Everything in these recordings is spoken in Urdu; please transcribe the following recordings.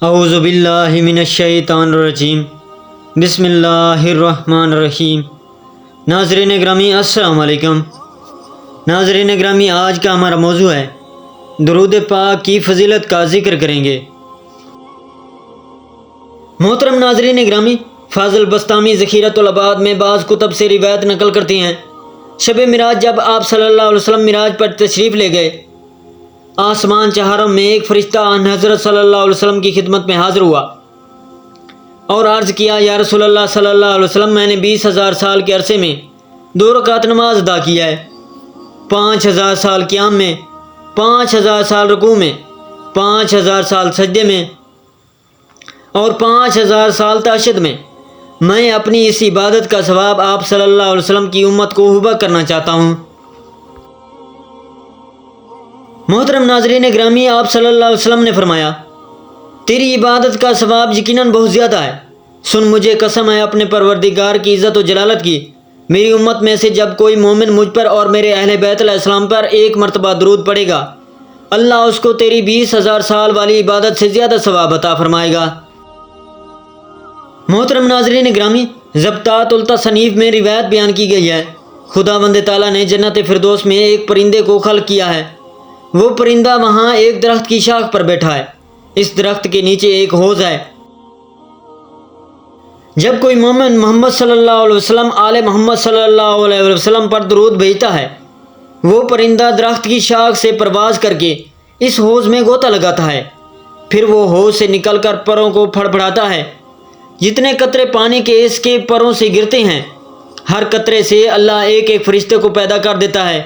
اعوذ باللہ من الشیطان الرجیم، بسم اللہ الرحمن الرحیم۔ ناظرین گرامی السلام علیکم۔ ناظرین گرامی، آج کا ہمارا موضوع ہے درود پاک کی فضیلت کا ذکر کریں گے۔ محترم ناظرین گرامی، فاضل بستامی ذخیرۃ العباد میں بعض کتب سے روایت نقل کرتے ہیں، شب معراج جب آپ صلی اللہ علیہ وسلم معراج پر تشریف لے گئے، آسمان چہارم میں ایک فرشتہ آن حضرت صلی اللہ علیہ وسلم کی خدمت میں حاضر ہوا اور عرض کیا، یا رسول اللہ صلی اللہ علیہ وسلم، میں نے 20,000 سال کے عرصے میں 2 رکعت نماز ادا کیا ہے، 5,000 سال قیام میں، 5,000 سال رکوع میں، 5,000 سال سجدے میں اور 5,000 سال تہجد میں۔ میں اپنی اس عبادت کا ثواب آپ صلی اللہ علیہ وسلم کی امت کو ہبہ کرنا چاہتا ہوں۔ محترم ناظرین گرامی، آپ صلی اللہ علیہ وسلم نے فرمایا، تیری عبادت کا ثواب یقیناً بہت زیادہ ہے۔ سن، مجھے قسم ہے اپنے پروردگار کی عزت و جلالت کی، میری امت میں سے جب کوئی مومن مجھ پر اور میرے اہل بیت علیہ السلام پر 1 مرتبہ درود پڑے گا، اللہ اس کو تیری 20,000 سال والی عبادت سے زیادہ ثواب عطا فرمائے گا۔ محترم ناظرین گرامی، ضبطات التصنیف میں روایت بیان کی گئی ہے، خداوند تعالیٰ نے جنت فردوس میں ایک پرندے کو خلق کیا ہے۔ وہ پرندہ وہاں ایک درخت کی شاخ پر بیٹھا ہے، اس درخت کے نیچے ایک حوض ہے۔ جب کوئی مومن محمد صلی اللہ علیہ وسلم آل محمد صلی اللہ علیہ وسلم پر درود بھیجتا ہے، وہ پرندہ درخت کی شاخ سے پرواز کر کے اس حوض میں غوطہ لگاتا ہے، پھر وہ حوض سے نکل کر پروں کو پھڑپھڑاتا ہے۔ جتنے قطرے پانی کے اس کے پروں سے گرتے ہیں، ہر قطرے سے اللہ ایک ایک فرشتے کو پیدا کر دیتا ہے،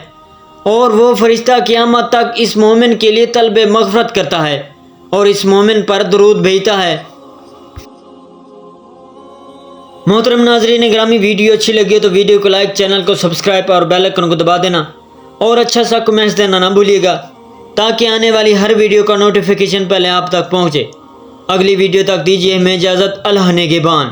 اور وہ فرشتہ قیامت تک اس مومن کے لیے طلب مغفرت کرتا ہے اور اس مومن پر درود بھیجتا ہے۔ محترم ناظرین گرامی، ویڈیو اچھی لگی تو ویڈیو کو لائک، چینل کو سبسکرائب اور بیل آئیکن کو دبا دینا، اور اچھا سا کمنٹس دینا نہ بھولیے گا تاکہ آنے والی ہر ویڈیو کا نوٹیفیکیشن پہلے آپ تک پہنچے۔ اگلی ویڈیو تک دیجیے ہمیں اجازت، اللہ نگہبان۔